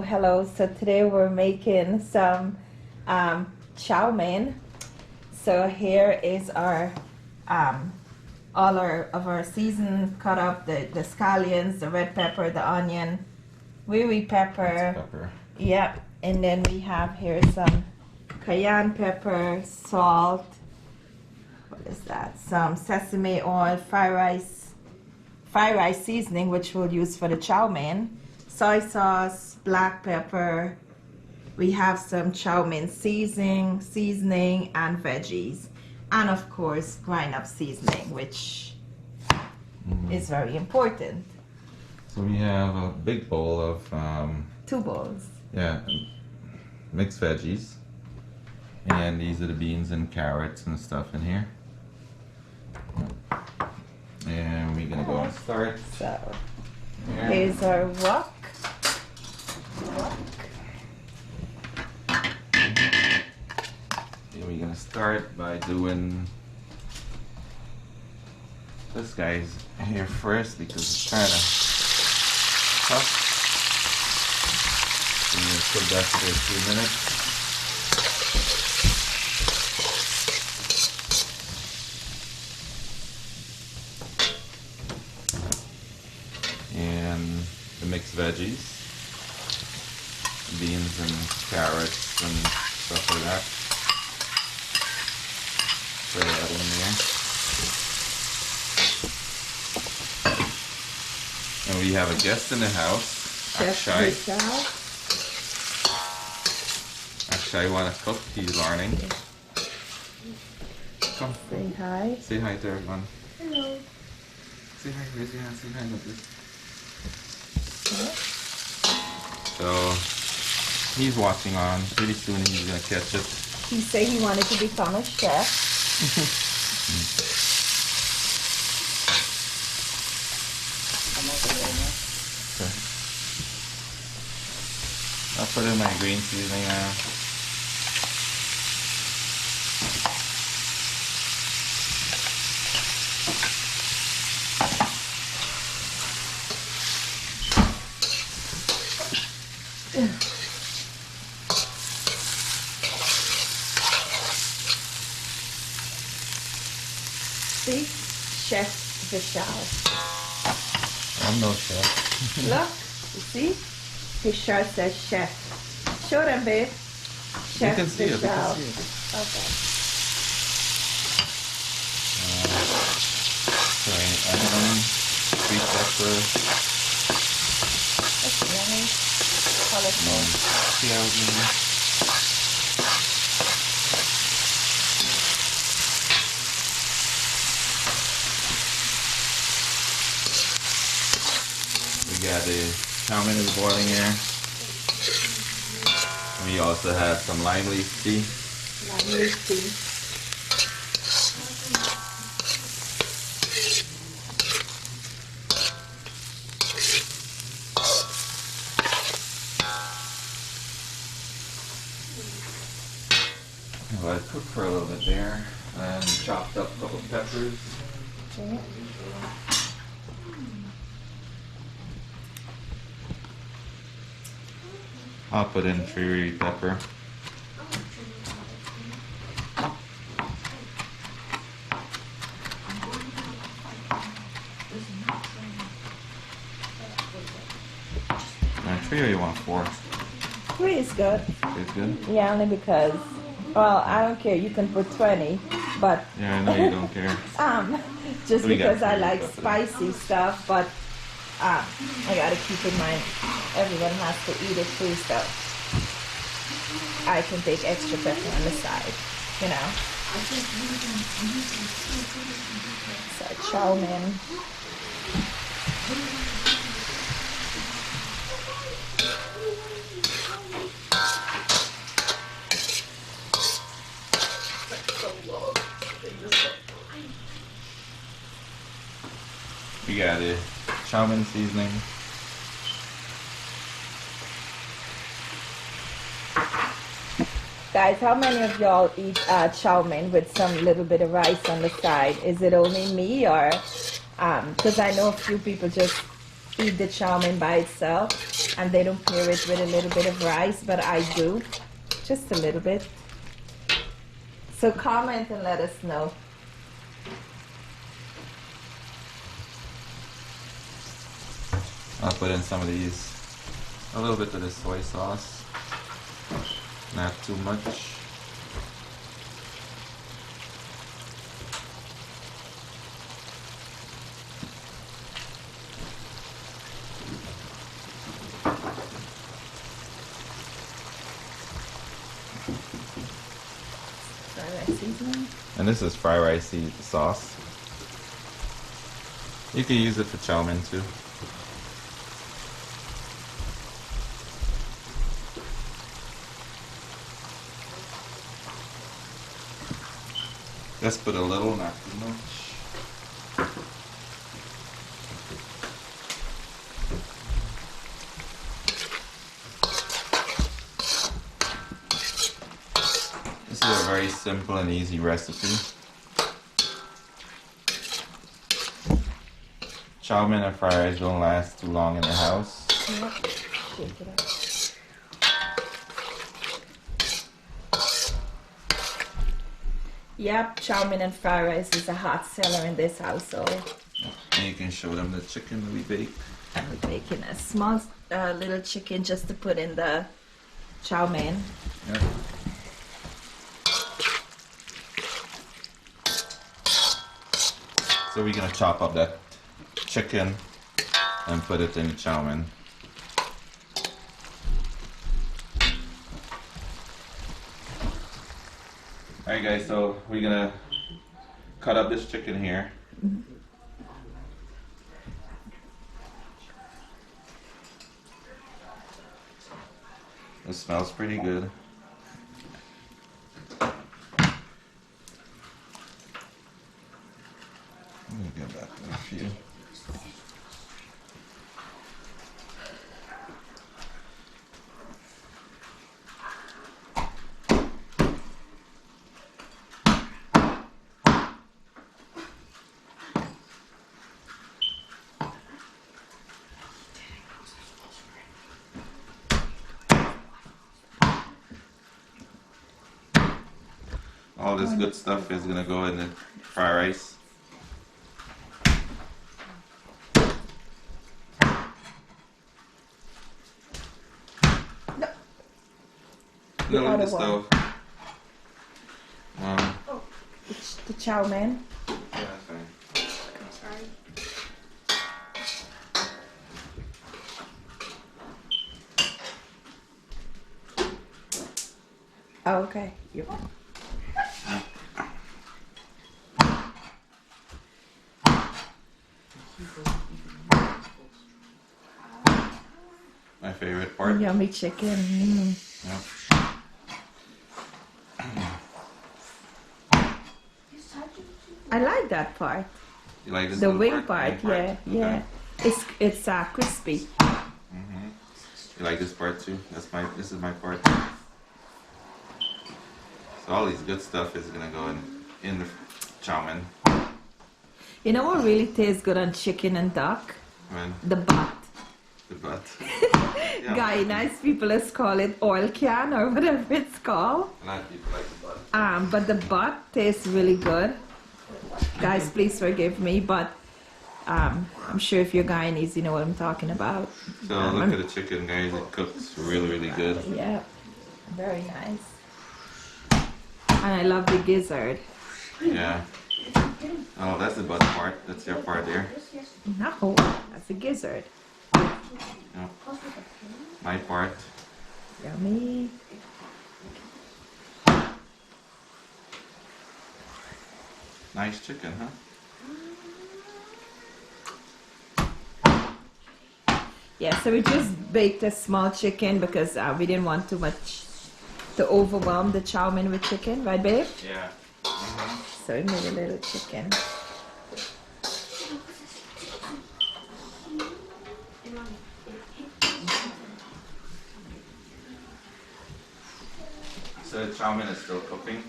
Hello. So today we're making some chow mein. So here is our all our seasoned cut up the scallions, the red pepper, the onion, wee pepper. Pepper. Yep. And then we have here some cayenne pepper, salt. What is that? Some sesame oil, fried rice seasoning, which we'll use for the chow mein. Soy sauce, black pepper. We have some chow mein seasoning, and veggies, and of course grind up seasoning, which is very important. So we have a big bowl of 2 bowls. yeah, mixed veggies, and these are the beans and carrots and stuff in here. And we're gonna go and start. So Yeah. here's our wok. And we're gonna start by doing this guy's here first because it's kind of tough. So we're gonna put that for a few minutes. And the mixed veggies, beans and carrots and stuff like that. Throw that in there. And we have a guest in the house, Akshay. Akshay wanna cook, he's learning. Come. Say hi. Say hi to everyone. Hello. Say hi, raise your hand, say hi like this. So he's watching on. Pretty soon he's gonna catch it. He said he wanted to become a chef. Okay. I'll put in my green seasoning now. See? Chef Vishal. I'm no chef. Look, you see? His shirt says chef. Show them, babe. Chef You can see it, you can Vishal. see it. Okay. Onion, sweet pepper, That's yummy. Colorful. piano. We got the chow mein is boiling here. We also have some lime leaf tea. Lime leaf tea. Let it cook for a little bit there. And chopped up a couple of peppers. Okay. I'll put in cherry pepper. Three or you want 4? 3 is good. It's good? Yeah, only because, well, I don't care. You can put 20, but Yeah, I know you don't care. just We got because I 3, like but- spicy stuff, but I gotta keep in mind everyone has to eat it too, so I can take extra pepper on the side, you know. So chow mein. We got the chow mein seasoning. Guys, how many of y'all eat chow mein with some little bit of rice on the side? Is it only me, or because I know a few people just eat the chow mein by itself and they don't pair it with a little bit of rice, but I do, just a little bit. So comment and let us know. I'll put in some of these, a little bit of the soy sauce, not too much. And this is fried rice sauce. You can use it for chow mein too. Just put a little, not too much. This is a very simple and easy recipe. Chow mein and fried rice don't last too long in the house. Yep. Shake it up. Yep, chow mein and fried rice is a hot seller in this household. And you can show them the chicken that we baked. And we're baking a small little chicken just to put in the chow mein. Yep. So we're gonna chop up that chicken and put it in the chow mein. Alright guys, so we're gonna cut up this chicken here. It smells pretty good. Let me get back to a few. All this good stuff is gonna go in the fried rice. Lower the other stove. Oh, it's the chow mein. Yeah, that's fine. I'm sorry. Oh, okay. Yep. My favorite part. Yummy chicken. Mm. Yep. I like that part. You like this The little wing part, yeah, yeah. Okay. It's crispy. You like this part too? This is my part. So all these good stuff is gonna go in the chow mein. You know what really tastes good on chicken and duck? When The butt. the butt. Guy, nice people let's call it oil can or whatever it's called. A lot of people like the butt. But the butt tastes really good. Guys, please forgive me, but I'm sure if you're Guyanese, you know what I'm talking about. So look at the chicken, guys. It cooks really, really good. Yeah, very nice. And I love the gizzard. Yeah. Oh, that's the butt part. That's your part there. No, that's a gizzard. Yeah. My part. Yummy. Nice chicken, huh? Yeah, so we just baked a small chicken because we didn't want too much to overwhelm the chow mein with chicken, right, babe? Yeah. So we made a little chicken. So the chow mein is still cooking.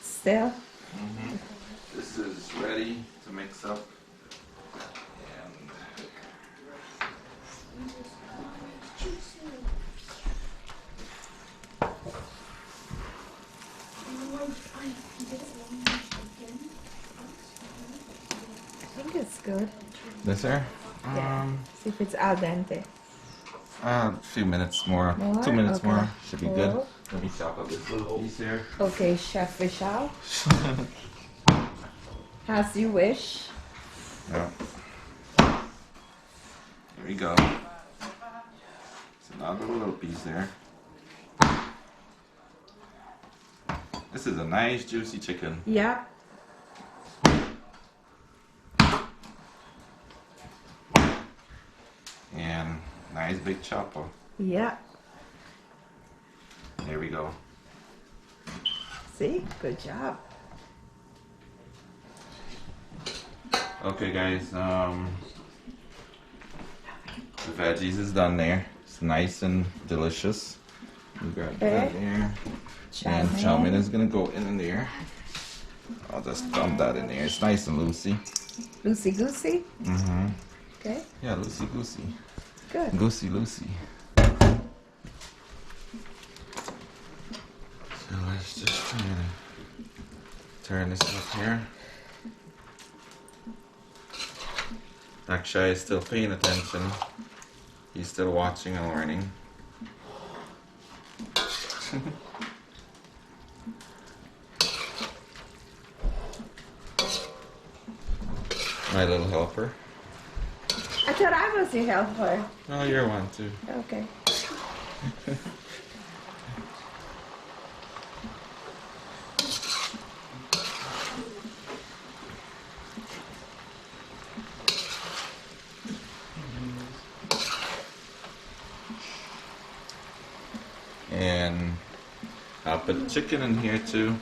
Still? This is ready to mix up. And good. This here? Yeah. See if it's al dente. A few minutes more. More? 2 minutes Okay. more. Should be good. Cool. Let me chop up this little piece here. Okay, Chef Vishal. As you wish. Yeah. Here we go. It's another little piece there. This is a nice juicy chicken. Yeah. And nice big chopper. Yeah. There we go. See? Good job. Okay guys, the veggies is done there. It's nice and delicious. We grab that there. And chow mein is gonna go in there. I'll just dump that in there. It's nice and loosey. Loosey goosey? Mm-hmm. Okay. Yeah, loosey goosey. Good. Goosey loosey. So let's just turn this up here. Akshay is still paying attention. He's still watching and learning. My little helper. I thought I was your helper. Oh, you're one too. Okay. And I'll put chicken in here too.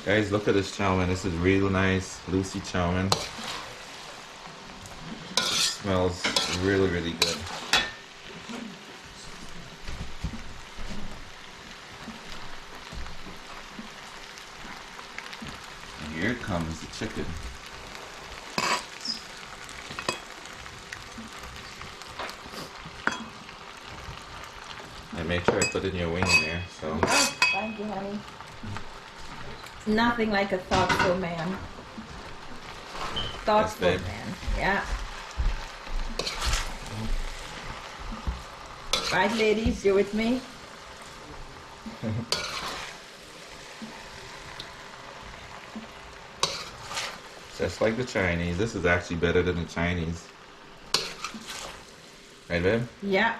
Guys, look at this chow mein. This is real nice, loosey chow mein. Smells really, really good. And here comes the chicken. And make sure I put in your wing in there. So. Oh, thank you, honey. Nothing like a thoughtful man. Thoughtful Yes, babe. man. Yeah. Right, ladies, you with me? Just like the Chinese. This is actually better than the Chinese. Right, babe? Yeah.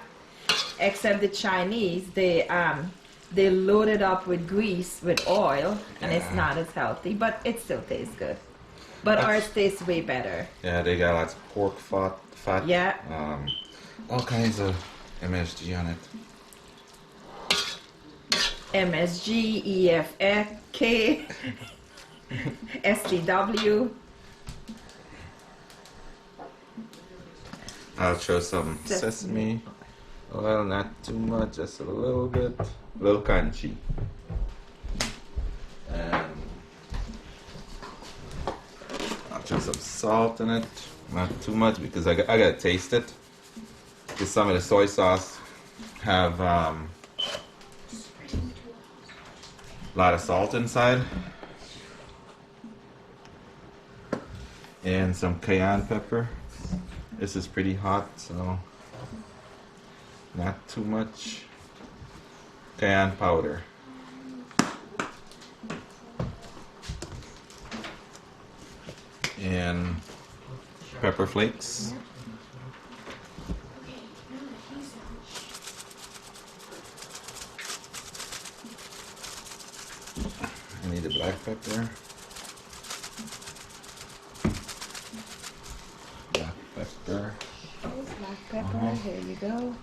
Except the Chinese, they load it up with grease, with oil, and it's Yeah. not as healthy, but it still tastes good. But ours tastes way better. Yeah, they got lots of pork fat. Yeah. All kinds of MSG on it. MSG, EFK, STW. I'll throw some sesame. Well, not too much, just a little bit. A little crunchy. And I'll throw some salt in it. Not too much because I gotta taste it. Because some of the soy sauce have a lot of salt inside. And some cayenne pepper. This is pretty hot, so not too much cayenne powder. And pepper flakes. I need a black pepper. Black pepper. There's black pepper. Here you go.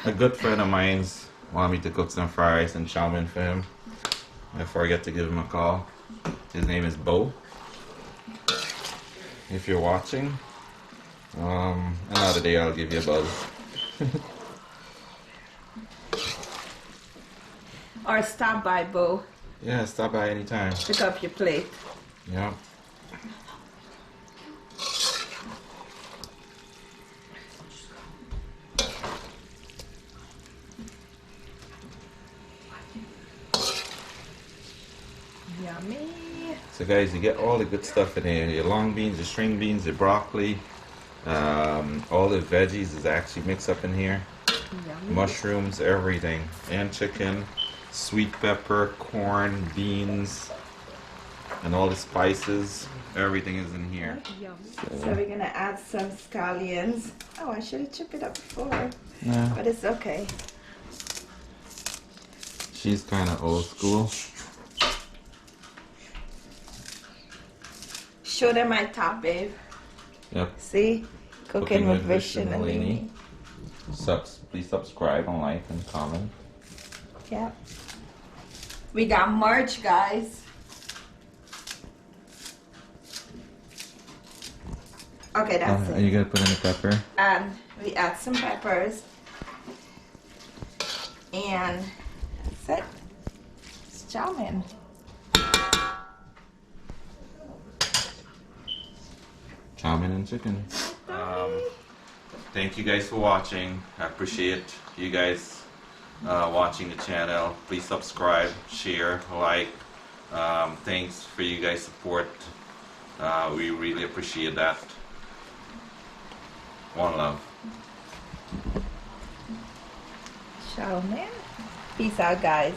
A good friend of mine's wanted me to cook some fries and chow mein for him. I forget to give him a call. His name is Bo. If you're watching, another day I'll give you a buzz. Or stop by, Bo. Yeah, stop by anytime. Pick up your plate. Yeah. Yummy. So guys, you get all the good stuff in here. Your long beans, your string beans, your broccoli. All the veggies is actually mixed up in here. Yummy. Mushrooms, everything. And chicken, sweet pepper, corn, beans, and all the spices. Everything is in here. So we're gonna add some scallions. Oh, I should have chipped it up before, Yeah. but it's okay. She's kind of old school. Show them my top, babe. Yep. See? Cooking with Vish and Nalini. Please subscribe and like and comment. Yeah. We got merch, guys. Okay, that's Are it. you gonna put in the pepper? And we add some peppers. And that's it. It's chow mein. Chow mein and chicken. Thank you guys for watching. I appreciate you guys watching the channel. Please subscribe, share, like. Thanks for you guys' support. We really appreciate that. One love. Chow mein. Peace out, guys.